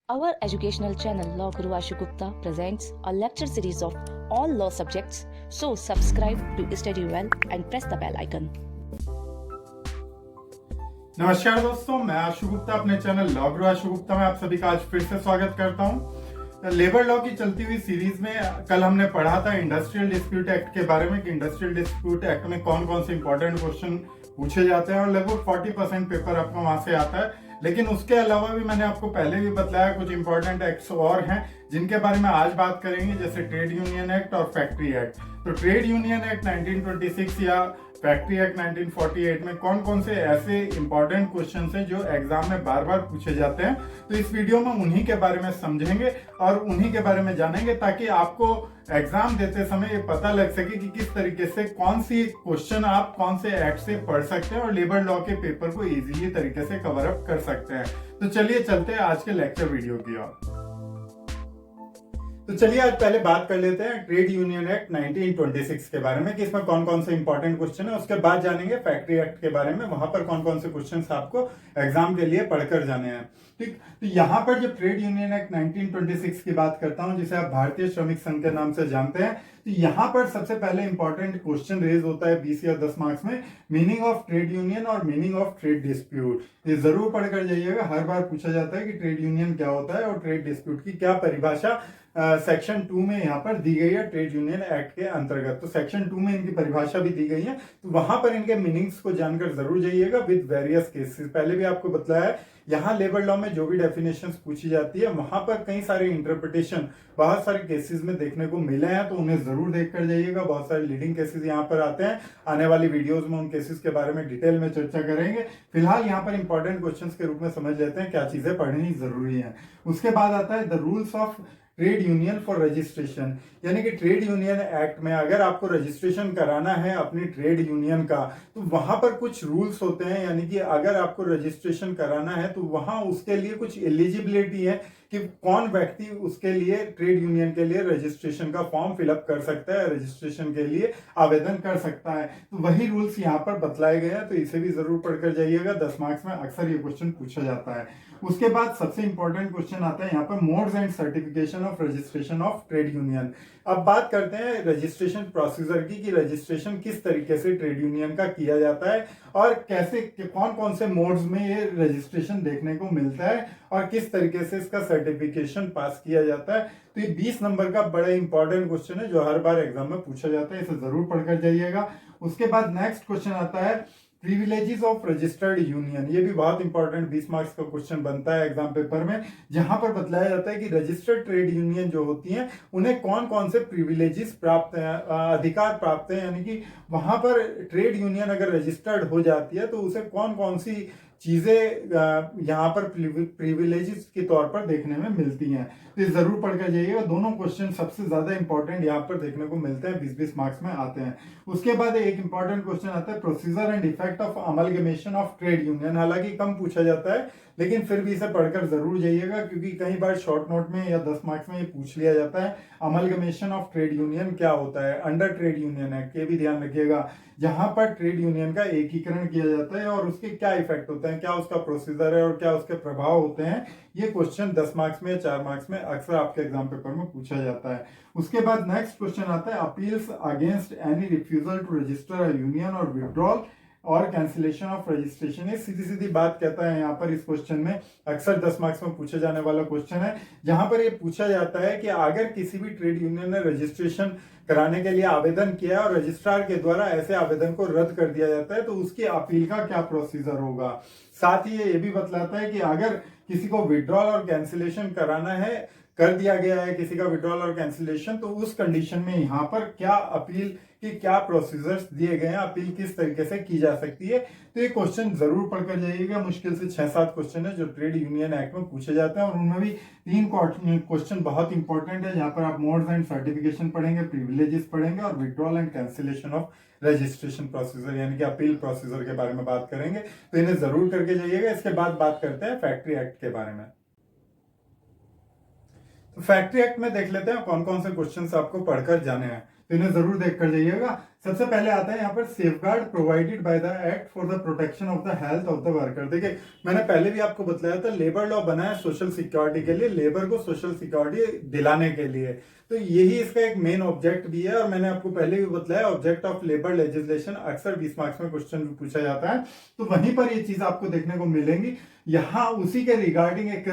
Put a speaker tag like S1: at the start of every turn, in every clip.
S1: Our educational channel Law Guru Ashu Gupta presents a lecture series of all law subjects. So subscribe to study well and press the bell icon.
S2: नमस्कार दोस्तों, मैं आशु गुप्ता अपने channel law गुरु आशु गुप्ता में आप सभी का आज फिर से स्वागत करता हूं। लेबर लॉ की चलती हुई सीरीज में कल हमने पढ़ा था इंडस्ट्रियल डिस्प्यूट एक्ट के बारे में कि इंडस्ट्रियल डिस्प्यूट एक्ट में कौन कौन से इंपॉर्टेंट क्वेश्चन पूछे जाते हैं और लगभग 40% पेपर आपका वहां से आता है। लेकिन उसके अलावा भी मैंने आपको पहले भी बताया कुछ इंपॉर्टेंट एक्ट्स और हैं जिनके बारे में आज बात करेंगे, जैसे ट्रेड यूनियन एक्ट और फैक्ट्री एक्ट। तो ट्रेड यूनियन एक्ट 1926 या फैक्ट्री एक्ट 1948 में कौन कौन से ऐसे इंपॉर्टेंट क्वेश्चन हैं जो एग्जाम में बार बार पूछे जाते हैं, तो इस वीडियो में उन्हीं के बारे में समझेंगे और उन्हीं के बारे में जानेंगे ताकि आपको एग्जाम देते समय ये पता लग सके कि किस तरीके से कौन सी क्वेश्चन आप कौन से एक्ट से पढ़ सकते हैं और लेबर लॉ के पेपर को इजीली तरीके से कवर अप कर सकते हैं। तो चलिए चलते हैं आज के लेक्चर वीडियो की ओर। तो चलिए आज पहले बात कर लेते हैं ट्रेड यूनियन एक्ट 1926 के बारे में कि इसमें कौन कौन से इंपॉर्टेंट क्वेश्चन है। उसके बाद जानेंगे फैक्ट्री एक्ट के बारे में, वहां पर कौन कौन से क्वेश्चन आपको एग्जाम के लिए पढ़कर जाने हैं। ठीक, तो यहाँ पर जब ट्रेड यूनियन एक्ट 1926 की बात करता हूं, जिसे आप भारतीय श्रमिक संघ के नाम से जानते हैं, तो यहाँ पर सबसे पहले इंपॉर्टेंट क्वेश्चन रेज होता है 20 या 10 मार्क्स में, मीनिंग ऑफ ट्रेड यूनियन और मीनिंग ऑफ ट्रेड डिस्प्यूट। ये जरूर पढ़कर जाइएगा, हर बार पूछा जाता है कि ट्रेड यूनियन क्या होता है और ट्रेड डिस्प्यूट की क्या परिभाषा सेक्शन 2 में यहाँ पर दी गई है ट्रेड यूनियन एक्ट के अंतर्गत। तो सेक्शन 2 में इनकी परिभाषा भी दी गई है, तो वहां पर इनके मीनिंग्स को जानकर जरूर जाइएगा विद वेरियस केसेस। पहले भी आपको बताया है, यहाँ लेबर लॉ में जो भी डेफिनेशंस पूछी जाती है वहां पर कई सारे इंटरप्रिटेशन बहुत सारे केसेस में देखने को मिले हैं, तो उन्हें जरूर देख कर जाइएगा। बहुत सारे लीडिंग केसेस यहाँ पर आते हैं, आने वाली वीडियोस में उन केसेस के बारे में डिटेल में चर्चा करेंगे। फिलहाल यहाँ पर इंपॉर्टेंट क्वेश्चंस के रूप में समझ लेते हैं क्या चीजें पढ़नी जरूरी है। उसके बाद आता है the rules of trade union for registration, यानी कि ट्रेड यूनियन एक्ट में अगर आपको रजिस्ट्रेशन कराना है अपनी ट्रेड यूनियन का, तो वहां पर कुछ रूल्स होते हैं। यानी कि अगर आपको रजिस्ट्रेशन कराना है तो वहां उसके लिए कुछ एलिजिबिलिटी है कि कौन व्यक्ति उसके लिए ट्रेड यूनियन के लिए रजिस्ट्रेशन का फॉर्म फिलअप कर सकता है, रजिस्ट्रेशन के लिए आवेदन कर सकता है। तो वही रूल्स यहाँ पर बतलाए गए हैं, तो इसे भी जरूर पढ़कर जाइएगा। 10 मार्क्स में अक्सर ये क्वेश्चन पूछा जाता है। उसके बाद सबसे इंपॉर्टेंट क्वेश्चन आता है यहाँ पर modes and certification of registration of trade union. अब बात करते हैं रजिस्ट्रेशन प्रोसीजर की कि रजिस्ट्रेशन किस तरीके से ट्रेड यूनियन का किया जाता है और कैसे कौन कौन से मोड्स में ये रजिस्ट्रेशन देखने को मिलता है और किस तरीके से इसका सर्टिफिकेशन पास किया जाता है। तो ये 20 नंबर का बड़ा इंपॉर्टेंट क्वेश्चन है जो हर बार एग्जाम में पूछा जाता है, इसे जरूर पढ़कर जाइएगा। उसके बाद नेक्स्ट क्वेश्चन आता है प्रिविलेजेस ऑफ रजिस्टर्ड यूनियन। ये भी बहुत इंपॉर्टेंट 20 मार्क्स का क्वेश्चन बनता है एग्जाम पेपर में, जहां पर बतलाया जाता है कि रजिस्टर्ड ट्रेड यूनियन जो होती हैं उन्हें कौन कौन से प्रिविलेजेस प्राप्त हैं, अधिकार प्राप्त हैं। यानी कि वहां पर ट्रेड यूनियन अगर रजिस्टर्ड हो जाती है तो उसे कौन कौन सी चीजें यहाँ पर प्रिविलेजेस के तौर पर देखने में मिलती हैं। तो ये जरूर पढ़कर जाइएगा। दोनों क्वेश्चन सबसे ज्यादा इंपॉर्टेंट यहाँ पर देखने को मिलते हैं, 20-20 मार्क्स में आते हैं। उसके बाद एक इंपॉर्टेंट क्वेश्चन आता है procedure and effect of amalgamation of trade union. हालांकि कम पूछा जाता है लेकिन फिर भी इसे पढ़कर जरूर जाइएगा, क्योंकि कई बार शॉर्ट नोट में या 10 मार्क्स में ये पूछ लिया जाता है अमलगमेशन ऑफ ट्रेड यूनियन क्या होता है अंडर ट्रेड यूनियन एक्ट। ये भी ध्यान रखिएगा, जहां पर ट्रेड यूनियन का एकीकरण किया जाता है और उसके क्या इफेक्ट होते हैं, क्या उसका प्रोसीजर है और क्या उसके प्रभाव होते हैं। ये क्वेश्चन 10 मार्क्स में या 4 मार्क्स में अक्सर आपके एग्जाम पेपर में पूछा जाता है। उसके बाद नेक्स्ट क्वेश्चन आता है appeals against any refusal to register a union और विड्रॉल और कैंसिलेशन ऑफ रजिस्ट्रेशन। ये सीधी सीधी बात कहता है यहाँ पर इस क्वेश्चन में, अक्सर 10 मार्क्स में पूछे जाने वाला क्वेश्चन है, जहां पर ये पूछा जाता है कि अगर किसी भी ट्रेड यूनियन ने रजिस्ट्रेशन कराने के लिए आवेदन किया और रजिस्ट्रार के द्वारा ऐसे आवेदन को रद्द कर दिया जाता है तो उसकी अपील का क्या प्रोसीजर होगा। साथ ही ये भी बतलाता है कि अगर किसी को विड्रॉल और कैंसिलेशन कराना है, कर दिया गया है किसी का विड्रॉल और कैंसिलेशन, तो उस कंडीशन में यहाँ पर क्या अपील कि क्या प्रोसीजर्स दिए गए हैं, अपील किस तरीके से की जा सकती है। तो ये क्वेश्चन जरूर पढ़कर जाइएगा। मुश्किल से 6-7 क्वेश्चन है जो ट्रेड यूनियन एक्ट में पूछे जाते हैं और उनमें भी 3 क्वेश्चन बहुत इंपॉर्टेंट है, जहां पर आप मोड्स एंड सर्टिफिकेशन पढ़ेंगे, प्रिविलेजेस पढ़ेंगे और withdrawal and cancellation of registration procedure यानी कि अपील प्रोसीजर के बारे में बात करेंगे। तो इन्हें जरूर करके जाइएगा। इसके बाद बात करते हैं फैक्ट्री एक्ट के बारे में। तो फैक्ट्री एक्ट में देख लेते हैं कौन कौन से क्वेश्चंस आपको पढ़कर जाने हैं, तो इन्हें जरूर देख कर जाइएगा। सबसे पहले आता है यहाँ पर safeguard provided by the act for the protection of the health of the worker. देखिए मैंने पहले भी आपको बताया था, लेबर लॉ बना है सोशल सिक्योरिटी के लिए, लेबर को सोशल सिक्योरिटी दिलाने के लिए, तो यही इसका एक मेन ऑब्जेक्ट भी है। और मैंने आपको पहले भी बताया ऑब्जेक्ट ऑफ लेबर लेजिस्लेशन अक्सर 20 मार्क्स में क्वेश्चन भी पूछा जाता है, तो वहीं पर ये चीज आपको देखने को मिलेंगी। यहाँ उसी के रिगार्डिंग एक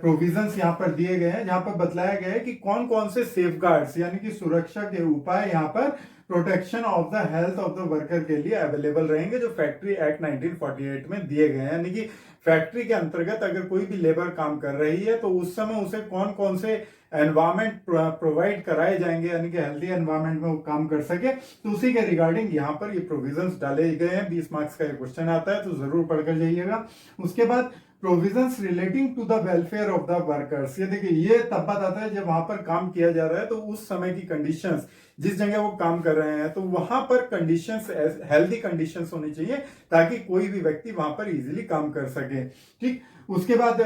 S2: प्रोविजंस यहाँ पर दिए गए हैं, जहां पर बतलाया गया है कि कौन कौन से सेफगार्ड्स यानी कि सुरक्षा के उपाय यहाँ पर protection of the health of the worker के लिए अवेलेबल रहेंगे, जो फैक्ट्री एक्ट 1948 में दिए गए हैं। यानी कि फैक्ट्री के अंतर्गत अगर कोई भी लेबर काम कर रही है तो उस समय उसे कौन कौन से एनवायरमेंट प्रोवाइड कराए जाएंगे, यानी कि हेल्दी एनवायरमेंट में वो काम कर सके, तो उसी के रिगार्डिंग यहाँ पर ये प्रोविजंस डाले गए हैं। 20 मार्क्स का ये क्वेश्चन आता है, तो जरूर पढ़कर जाइएगा। उसके बाद provisions relating to the welfare of the workers, ये देखिए ये तब बात आता है जब वहां पर काम किया जा रहा है तो उस समय की कंडीशंस, जिस जगह वो काम कर रहे हैं तो वहां पर कंडीशंस हेल्दी कंडीशंस होनी चाहिए ताकि कोई भी व्यक्ति वहां पर इजीली काम कर सके। ठीक, उसके बाद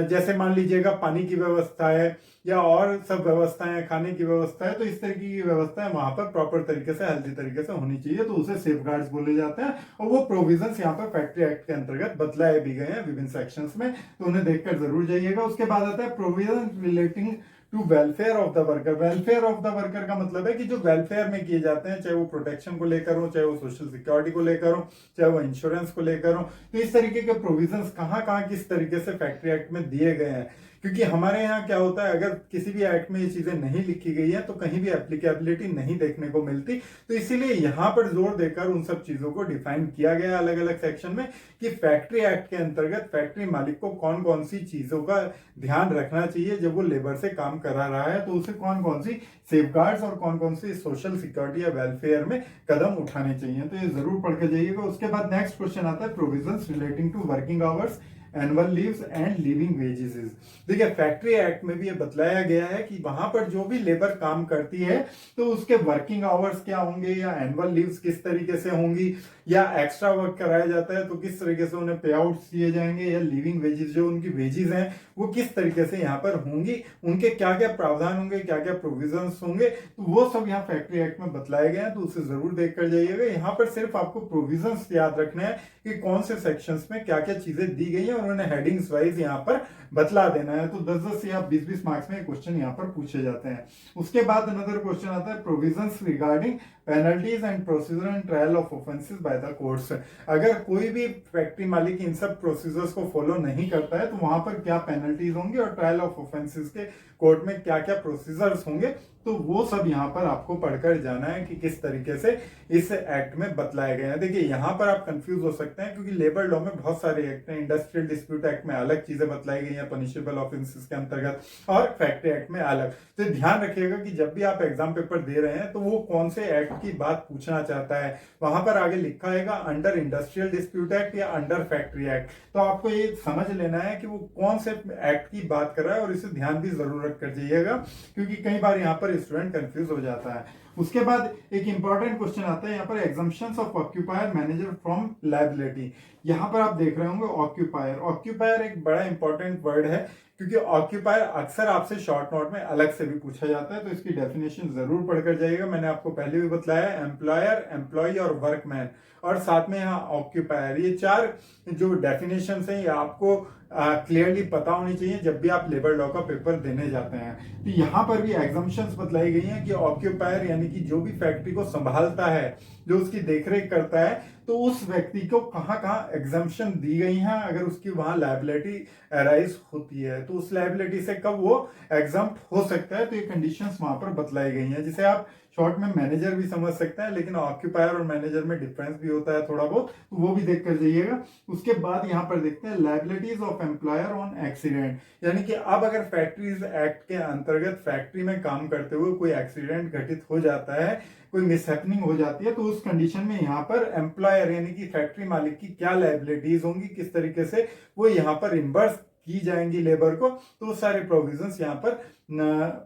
S2: जैसे मान लीजिएगा पानी की व्यवस्था है या और सब व्यवस्थाएं, खाने की व्यवस्था है, तो इस तरीके की व्यवस्थाएं वहां पर प्रॉपर तरीके से हेल्दी तरीके से होनी चाहिए, तो उसे सेफगार्ड्स बोले जाते हैं। और वो प्रोविजंस यहाँ पर फैक्ट्री एक्ट के अंतर्गत बतलाए भी गए हैं विभिन्न सेक्शंस में, तो उन्हें देखकर जरूर जाइएगा। उसके बाद आता है provision relating to welfare of the worker. Welfare of the worker का मतलब है कि जो वेलफेयर में किए जाते हैं, चाहे वो प्रोटेक्शन को लेकर हो, चाहे वो सोशल सिक्योरिटी को लेकर हो, चाहे वो इंश्योरेंस को लेकर हो, तो इस तरीके के प्रोविजंस कहाँ कहाँ किस तरीके से फैक्ट्री एक्ट में दिए गए हैं। क्योंकि हमारे यहाँ क्या होता है, अगर किसी भी एक्ट में ये चीजें नहीं लिखी गई है तो कहीं भी एप्लीकेबिलिटी नहीं देखने को मिलती, तो इसीलिए यहाँ पर जोर देकर उन सब चीजों को डिफाइन किया गया अलग अलग सेक्शन में कि फैक्ट्री एक्ट के अंतर्गत फैक्ट्री मालिक को कौन कौन सी चीजों का ध्यान रखना चाहिए जब वो लेबर से काम करा रहा है, तो उसे कौन कौन सी सेफगार्ड्स और कौन कौन सी सोशल सिक्योरिटी या वेलफेयर में कदम उठाने चाहिए, तो ये जरूर पढ़ के जाइएगा। उसके बाद नेक्स्ट क्वेश्चन आता है provisions relating to working hours, annual leaves and living wages. देखिए फैक्ट्री एक्ट में भी ये बतलाया गया है कि वहां पर जो भी लेबर काम करती है तो उसके वर्किंग आवर्स क्या होंगे, या एनुअल लीव्स किस तरीके से होंगी, या एक्स्ट्रा वर्क कराया जाता है तो किस तरीके से उन्हें पे आउट दिए जाएंगे, या लिविंग वेजेस जो उनकी वेजेस हैं वो किस तरीके से यहाँ पर होंगी, उनके क्या क्या प्रावधान होंगे, क्या क्या प्रोविजंस होंगे, तो वो सब यहाँ फैक्ट्री एक्ट में बतलाए गए हैं, तो उसे जरूर देख कर जाइएगा। यहाँ पर सिर्फ आपको प्रोविजंस याद रखना है कि कौन से सेक्शंस में क्या क्या चीजें दी गई है और उन्हें हेडिंग्स वाइज यहाँ पर बतला देना है, तो 10-10 या 20-20 मार्क्स में क्वेश्चन यहाँ पर पूछे जाते हैं। उसके बाद अनदर क्वेश्चन आता है provisions regarding penalties and procedure and trial of offences by the courts. अगर कोई भी फैक्ट्री मालिक इन सब प्रोसीजर्स को फॉलो नहीं करता है तो वहां पर क्या पेनल्टीज होंगी और ट्रायल ऑफ ऑफेंसेस के कोर्ट में क्या क्या प्रोसीजर्स होंगे, तो वो सब यहाँ पर आपको पढ़कर जाना है कि किस तरीके से इस एक्ट में बतलाए गए हैं। देखिए यहाँ पर आप कंफ्यूज हो सकते हैं क्योंकि लेबर लॉ में बहुत सारे एक्ट हैं, इंडस्ट्रियल डिस्प्यूट एक्ट में अलग चीजें बतलाई गई हैं पनिशेबल ऑफेंसेस के अंतर्गत, और फैक्ट्री एक्ट में अलग। तो ध्यान रखिएगा कि जब भी आप एग्जाम पेपर दे रहे हैं तो वो कौन से एक्ट की बात पूछना चाहता है, वहां पर आगे लिखा रहेगा अंडर इंडस्ट्रियल डिस्प्यूट एक्ट या अंडर फैक्ट्री एक्ट, तो आपको ये समझ लेना है कि वो कौन से एक्ट की बात कर रहा है, और इसे ध्यान भी जरूर रख कर जाइएगा क्योंकि कई बार यहाँ पर स्टूडेंट कंफ्यूज हो जाता है। उसके बाद एक इंपॉर्टेंट क्वेश्चन आता है यहाँ पर exemptions of occupier manager from liability. यहाँ पर आप देख रहे होंगे ऑक्यूपायर। ऑक्यूपायर एक बड़ा इंपॉर्टेंट वर्ड है क्योंकि ऑक्यूपायर अक्सर आपसे शॉर्ट नोट में अलग से भी पूछा जाता है, तो इसकी डेफिनेशन जरूर पढ़कर जाइएगा। मैंने आपको पहले भी बताया एम्प्लॉयर, एम्प्लॉय और वर्कमैन, और साथ में यहाँ ऑक्यूपायर, ये चार जो डेफिनेशन है ये आपको क्लियरली पता होनी चाहिए जब भी आप लेबर लॉ का पेपर देने जाते हैं। तो यहाँ पर भी एग्जम्पशंस बतलाई गई हैं कि ऑक्यूपायर यानी कि जो भी फैक्ट्री को संभालता है, जो उसकी देखरेख करता है, तो उस व्यक्ति को कहाँ कहाँ एग्जम्पशन दी गई हैं अगर उसकी वहां लायबिलिटी अराइज होती है, तो उस लायबिलिटी से कब वो एग्जम्प्ट हो सकता है, तो ये कंडीशंस वहां पर बतलाई गई हैं, जिसे आप शॉर्ट में मैनेजर भी समझ सकते हैं, लेकिन ऑक्यूपायर और मैनेजर में डिफरेंस भी होता है थोड़ा बहुत, तो वो भी देख कर जाइएगा। उसके बाद यहाँ पर देखते हैं liabilities of employer on accident, यानी कि अब अगर फैक्ट्रीज एक्ट के अंतर्गत फैक्ट्री में काम करते हुए कोई एक्सीडेंट घटित हो जाता है, कोई मिसहैपनिंग हो जाती है, तो उस कंडीशन में यहाँ पर एम्प्लॉयर यानी कि फैक्ट्री मालिक की क्या लायबिलिटीज होंगी, किस तरीके से वो यहाँ पर रिम्बर्स की जाएंगी लेबर को, तो सारे प्रोविजंस यहाँ पर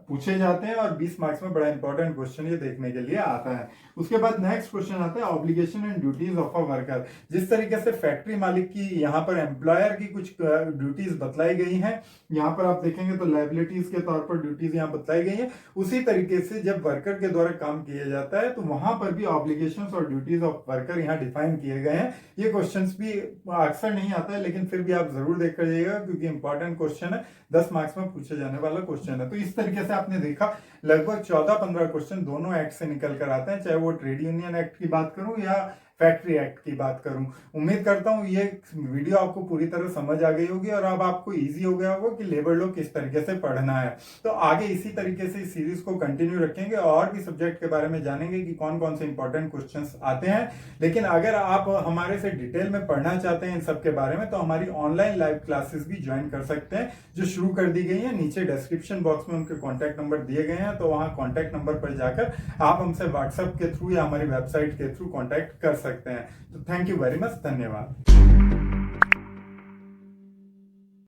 S2: पूछे जाते हैं और 20 मार्क्स में बड़ा इंपॉर्टेंट क्वेश्चन ये देखने के लिए आता है। उसके बाद नेक्स्ट क्वेश्चन आता है obligation and duties of a worker. जिस तरीके से फैक्ट्री मालिक की यहाँ पर एम्प्लॉयर की कुछ ड्यूटीज बतलाई गई हैं, यहाँ पर आप देखेंगे तो लायबिलिटीज के तौर पर ड्यूटीज यहाँ बतलाई गई हैं, उसी तरीके से जब वर्कर के द्वारा काम किया जाता है तो वहां पर भी ऑब्लिगेशंस और ड्यूटीज ऑफ वर्कर यहाँ डिफाइन किए गए हैं। ये क्वेश्चंस भी अक्सर नहीं आता है, लेकिन फिर भी आप जरूर देख कर जाइएगा क्योंकि इंपॉर्टेंट क्वेश्चन है, 10 मार्क्स में पूछे जाने वाला क्वेश्चन है। तो इस तरीके से आपने देखा लगभग 14-15 क्वेश्चन दोनों एक्ट से निकल कर आते हैं, चाहे वो ट्रेड यूनियन एक्ट की बात करूं या फैक्ट्री एक्ट की बात करूं। उम्मीद करता हूं ये वीडियो आपको पूरी तरह समझ आ गई होगी और अब आपको इजी हो गया होगा कि लेबर लॉ किस तरीके से पढ़ना है। तो आगे इसी तरीके से इस सीरीज को कंटिन्यू रखेंगे और भी सब्जेक्ट के बारे में जानेंगे कि कौन कौन से इंपॉर्टेंट क्वेश्चंस आते हैं। लेकिन अगर आप हमारे से डिटेल में पढ़ना चाहते हैं इन सब के बारे में तो हमारी ऑनलाइन लाइव क्लासेस भी ज्वाइन कर सकते हैं जो शुरू कर दी गई है। नीचे डिस्क्रिप्शन बॉक्स में उनके कॉन्टैक्ट नंबर दिए गए हैं, तो वहां कॉन्टैक्ट नंबर पर जाकर आप हमसे व्हाट्सएप के थ्रू या हमारी वेबसाइट के थ्रू कॉन्टैक्ट कर सकते हैं। तो थैंक यू वेरी मच, धन्यवाद।